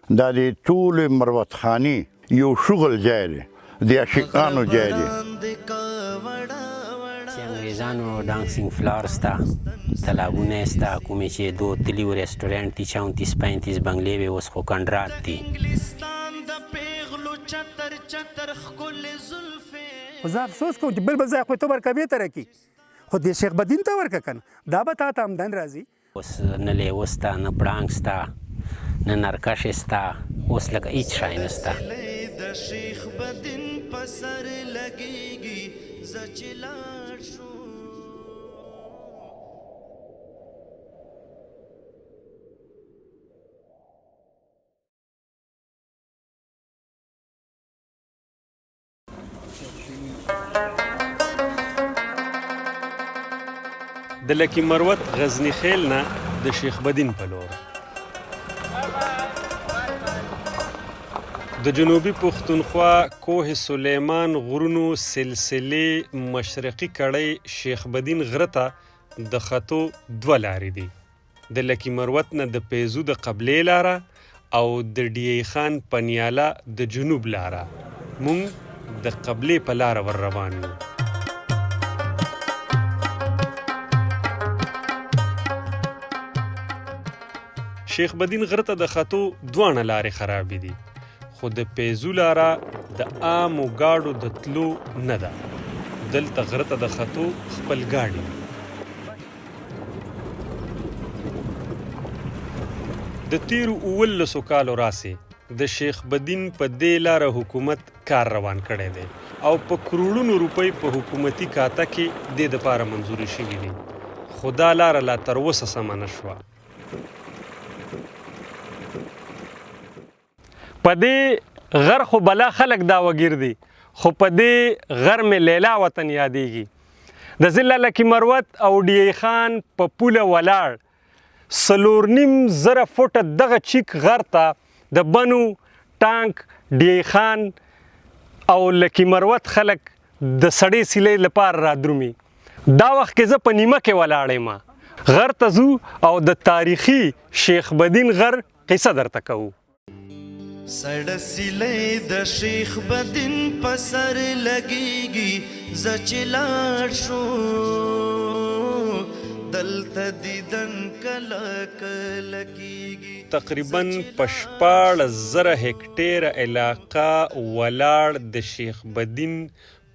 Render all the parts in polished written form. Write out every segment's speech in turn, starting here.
دا د ټولې مروت خانې یو شغل ځای دی د عاشقانو ځای دی چې انګریزانو ډانسینګ فلارز ته تالابونه سته کومې چې دو تلي و رستورانټ دي 34-35 بنګلې وې اوس خو کنډرات دي خو زه افسوس کوم چې بل ځای خو ته ورکوې ته راکړي خو دې شیخ بدین ته ورکړه که نه دا به تا ته آمدن راځي اوس نه لیوه سته نه پړانګ سته نه نرکش سته اوس لکه هیڅ شی نسته د شیخ بدین په سر لګیږي زه چې لاړ شو د لکي مروت غزنی خیل نه د شیخ بدین په لور د جنوبي پښتونخوا کوه سلیمان غرونو سلسلې مشرقي کړۍ شیخ بدین غره ته د خطو دوه لارې دي د لکي مروت نه د پیزو د قبلې لاره او د ډی خان پنیاله د جنوب لاره مونږ د قبلې په لاره ور روان یو شیخ بدین غره ته د خطو دواړه لارې خرابې دي خو د پیزو لاره د عامو ګاډو د تلو نه ده دلته غره ته د خطو خپل ګاډي د تیرو 19 کالو راسې د شیخ بدین په دې لاره حکومت کار روان کړی دی او په کروڑونو روپۍ په حکومتي کاته کې دې دپاره منظوري شوي دي خو دا لاره لا تر اوسه سمه نه شوه په دې غر خو بلا خلک دا وګیر دي خو په دې غر مې لیلا وطن یادېږي د ضلع لکي مروت او ډی خان په پوله ولاړ 4.5 فوټه دغه چیک غر ته د بنو ټانک ډی خان او لکي مروت خلک د سړې سیلې لپاره رادرومي دا وخت کې زه په نیمه کې ولاړ یم غر ته ځو او د تاریخي شیخ بدین غر قصه درته کوو سړه سیلې د شیخ بدین په سر لګیږي زه چې لاړ شو دلته دیدن کله کله کیږي تقریبا په 14,000 هکټیره علاقه ولاړ د شیخ بدین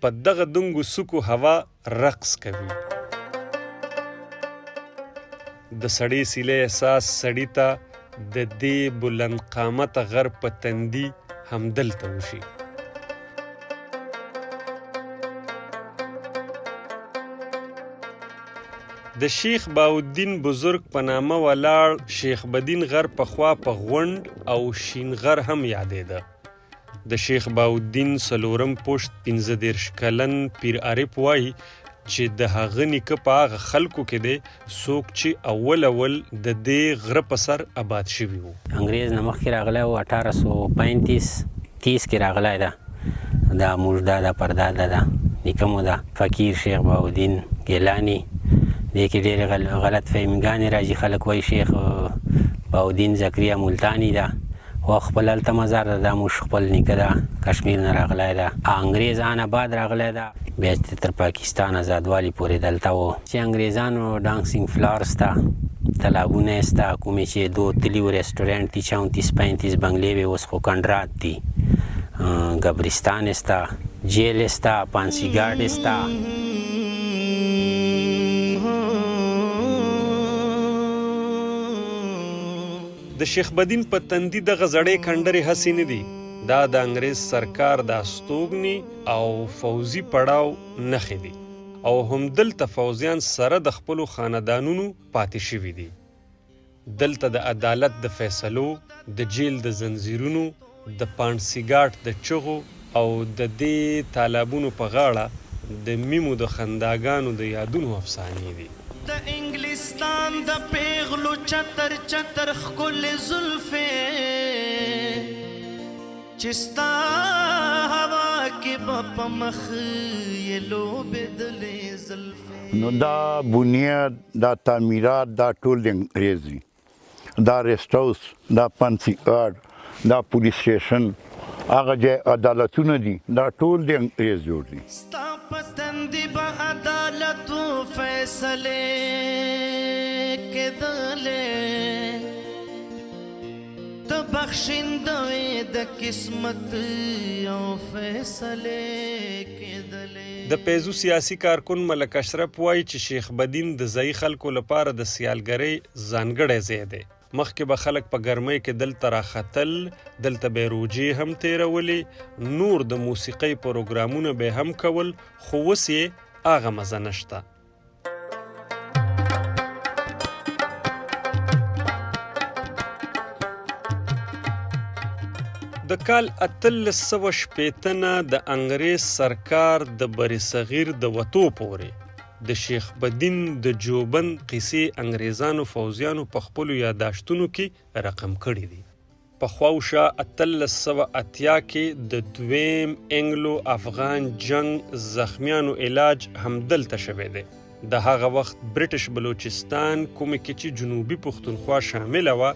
په دغه دنګو سکو هوا رقص کوي د سړې سیلې احساس سړی ته د دې بلند قامت غر په تندي همدلته وشي د شیخ باودین بزرگ په نامه ولاړ شیخ بدین غر پخوا په غونډ او شین غر هم یادېده د شیخ باودین څلورم پشت 15 کلن پیر عارف وایي چې د هغه نیکه په هغه خلکو کې دی څوک چې اول د دې غره په سر آباد شوي وو انګریز نه مخکې راغلی و 1835-30 کې راغلی ده دا موږ دا پرداده ده نیکه مو ده فقیر شیخ باودین ګیلاني دې کې ډېرې غلط فهمیګانې راځي خلک وایي شیخ باودین زکریا ملتانی ده خو خپل هلته مزار ده دا موږ خپل نیکه ده کشمیر نه راغلی ده انګریز آن آباد راغلی ده بیا تر پاکستان آزادوالي پورې دلته و چې انګریزانو ډانسینګ فلارز ته تالابونه سته کومې چې دو تلي و رستورانټ دي 34-35 بنګلې وې اوس خو کنډرات دي قبرستان سته جیل سته پانسي ګارډ سته د شیخ بدین په تندي دغه زړې کندرې هسې نه دي دا د انګریز سرکار د استوګني او فوزي پړاو نښې دي او هم دلته فوزیان سره د خپلو خاندانونو پاتې شوي دي دلته د عدالت د فیصلو د جیل د زنځیرونو د پانسیګاټ د چغو او د دې تالابونو په غاړه د میمو د خنداګانو د یادونو افسانې دي د انګلستان د پیغلو چتر چتر ښکلې زلفې چې ستا هوا کې به په مخ یې لوبېدلې زلفې نو دا بنیاد دا تعمیرات دا ټول د انګریز دي دا ریسټ هاوس دا پانسي ګارډ دا پولیس سټیشن هغه ځای عدالتونه دي دا ټول د انګریز جوړ دي. ستا په تندي به عدالت و فیصلې کېدلې ته بخښنده وې د قسمت او فیصلې کېدلې. د پیزو سیاسي کارکون ملک اشرف وایي چې شیخ بدین د ځایي خلکو لپاره د سیالګرۍ ځانګړی ځای دی. مخکې به خلک په ګرمۍ کې دلته راختل، دلته به یې روجې هم تیرولې، نور د موسیقۍ پروګرامونه به هم کول، خو اوس یې هغه مزه نشته. د کال 1860 نه د انګریز سرکار د برصغیر د وتو پورې د شیخ بدین د جوبن قصې انګریزانو فوزیانو په خپلو یاداشتونو کې رقم کړي دي. په خواوشا 1880 کې د دویم انګلو افغان جنگ زخمیانو علاج همدلته شوی دی. د هغه وخت برټش بلوچستان کومه کې چې جنوبي پښتونخوا شامله وه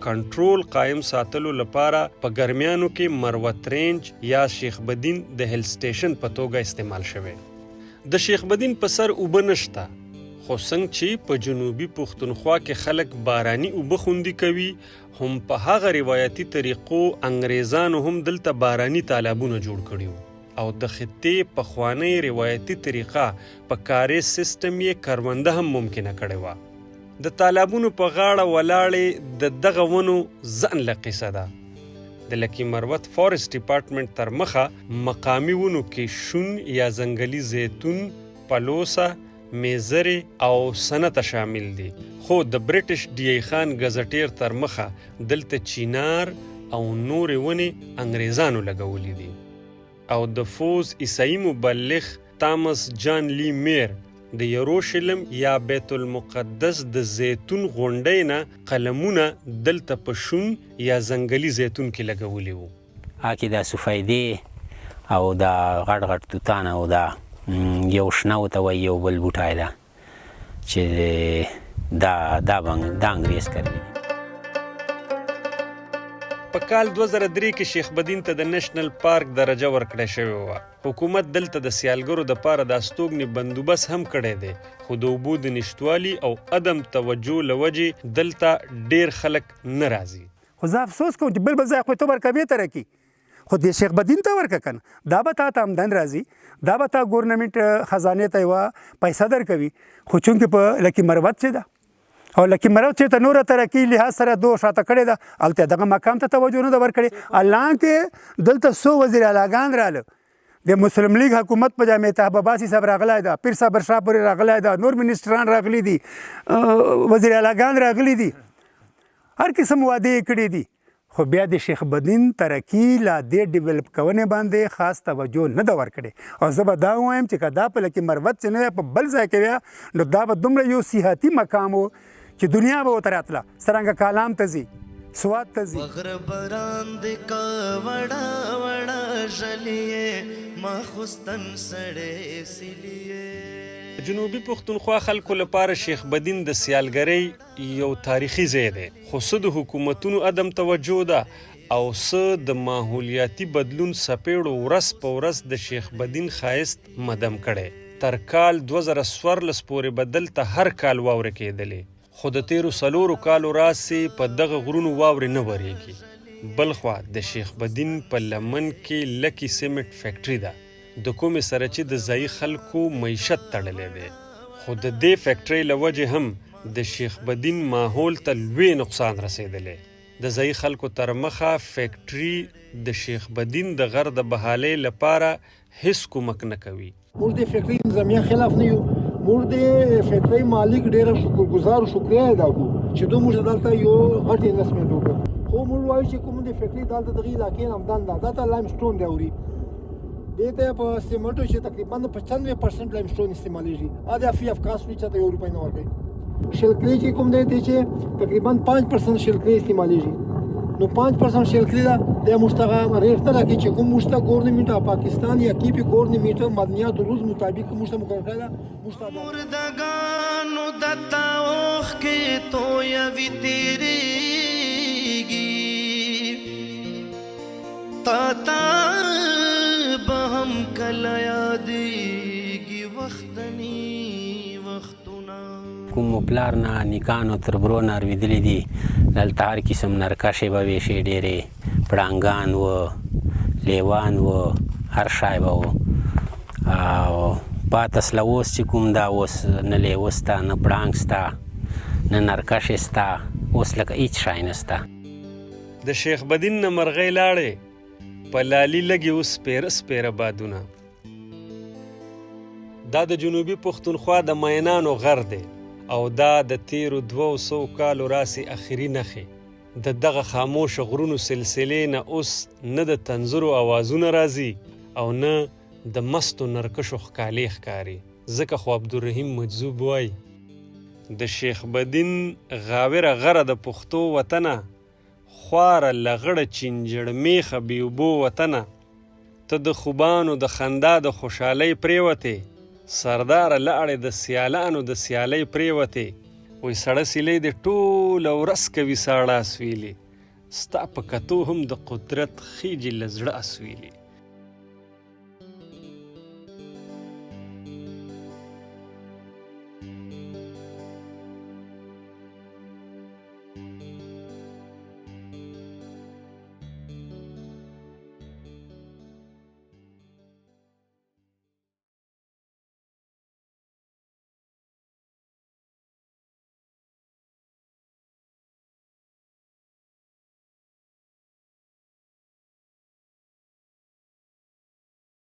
کنټرول قائم ساتلو لپاره په ګرمیانو کې مروت رینج یا شیخ بدین د هیل سټیشن په توګه استعمال شوی. د شیخ بدین په سر اوبه نشته، خو څنګه چې په جنوبي پښتونخوا کې خلک باراني اوبه خوندي کوي، هم په هغه روایتي طریقو انګریزانو هم دلته باراني تالابونه جوړ کړي وو او د خطې پخوانۍ روایتي طریقه په کاریز سیستم یې کرونده هم ممکنه کړې وه. د تالابونو په غاړه ولاړې د دغه ونو ځان له قصه ده. د لکي مروت فارست ډپارټمنټ تر مخه مقامي ونو کې شون یا ځنګلي زیتون، پلوسه، میزرې او سنته شامل دي، خو د برټش ډي ای خان ګزټیر تر مخه دلته چینار او نورې ونې انګریزانو لګولې دي. او د فوز عیسائی مبلغ تامس جان لی میر د یروشلم یا بیت المقدس د زیتون غونډۍ نه قلمونه دلته په شون یا ځنګلي زیتون کې لګولي وو. هکې دا سفیدې او دا غټ غټ توتان او دا یو شنه ورته وایي یو بل بوټی ده چې دا انګریز کرلی. په کال 2003 کې شیخ بدین ته د نېشنل پارک درجه ورکړه شوې وه. حکومت دلته د سیالګرو دپاره د استوګنې بندوبست هم کړی دی، خو د اوبو د نشتوالي او عدم توجه له وجې دلته ډېر خلک نه راځي. خو زه افسوس کوم چې بل به ځای خو ته ورکوې ته راکړي، خو دې شیخ بدین ته ورکړه که نه، دا به تا ته آمدن راځي، دا به تا ګورنمنټ خزانې ته یوه پیسه درکوي. خو چونکې په لکي مروت چې ده او لکي مروت چې ته نوره ترقي لحاظ سره دو شاته کړې ده، هلته دغه مقام ته توجه نه ده ورکړې. حالانکې دلته څو وزیر اعلیګان راله، د مسلم لیگ حکومت په جامع طاهب عباسي صاحب راغلی ده، پیر صابر شاه پورې راغلی ده، نور منسټران راغلي دي، وزیر اعلیګان راغلي دي، هر قسم وعدې یې کړي دي، خو بیا د شیخ بدین ترقي لا دې ډیولپ کونې باندې خاص توجه نه ده ورکړې. او زه به دا ووایم چې که دا په لکي مروت چې نه په بل ځای کې ویا نو دا به دومره یو سیاحتي مقام و چې دنیا به ورته راتله، څرنګه کالام ته ځي، سوات ته ځي. وغره بران د کا وړا وړا ژلیې ما خوستن سړې سلیې. جنوبي پښتونخوا خلکو لپاره شیخ بدین د سیالګرۍ یو تاریخي ځای دی، خو څه د حکومتونو عدم توجه ده او څه د ماحولیاتي بدلون څپېړو ورځ په ورځ د شیخ بدین ښایست مدم کړی. تر کال 2014 پورې به دلته هر کال واورې کېدلې، خو د تیرو 4 کالو راسې په دغه غرونو واورې نه ورېږي. بلخوا د شیخ بدین په لمن کې لکي سیمنټ فیکټري ده، د کومې سره چې د ځایي خلکو معیشت تړلی دی، خو د دې فیکټرۍ له وجې هم د شیخ بدین ماحول ته لوی نقصان رسېدلی. د ځایي خلکو تر مخه فیکټري د شیخ بدین د غر د بحالۍ لپاره هیڅ کومک نه کوي. موږ د فیکټرۍ نظامیه خلاف نه یو، موږ د فیکټرۍ مالک ډېره شکرګزار او شکریه ادا کوو چې دوی موږ دلته یو غټ انویسټمنټ وکړ. خو موږ وایو چې کوم د فیکټرۍ دلته دغه علاقې نه آمدن ده، دا ته لایم سټون دی اوري، دې ته په سیمنټو چې تقریبا 95% لایم سټون استعمالیږي، ا د افي افکاس وی چې د یو روپۍ نه ورکوي. شلکري چې کوم دی چې تقریبا 5% شلکري استعمالیږي، نو 5% شلکري دا د مشتغه ریټ ته راکې چې کوم مشتغه ګورنمنت اف پاکستان یا کی پی ګورنمنت مدنیات روز مطابق مشتغه مقرره کړه مشتغه مردگانو دتا اوخ کې تو یا وی تیریږي تا به هم کله یادېږي وختني وختونه کوم پلار نه نیکانو تر برو نه اورېدلي دي دلته هر قسم نرکشې به وې شي ډېرې پړانګان و لیوان و هر شی به و او پاتس له اوس چې کوم دا اوس نه لیوه سته نه پړانګ سته نه نرکشې سته اوس لکه هېڅ شی نسته د شیخ بدین نه مرغۍ لاړې په لالي لګي اوس سپېره سپېره بادونه دا د جنوبي پښتونخوا د مینانو غر دی او دا د تیرو 200 کالو راسې اخري نښې د دغه خاموش غرونو سلسلې نه اوس نه د تنظرو اوازونه راځي او نه د مستو نرکشو ښکالې ښکاري ځکه خو عبدالرحیم مجذوب وایي د شیخ بدین غاوره غره د پښتو وطنه خواره لغړه چینجړ میخه بې اوبو وطنه ته د خوبانو د خندا د خوشحالۍ پرېوتې سرداره لاړې د سیالانو د سیالۍ پرېوتې وایي سړه سیلۍ د ټوله ورځ کوي ساړه اسویلې ستا په کتو هم د قدرت خیجې له زړه اسویلې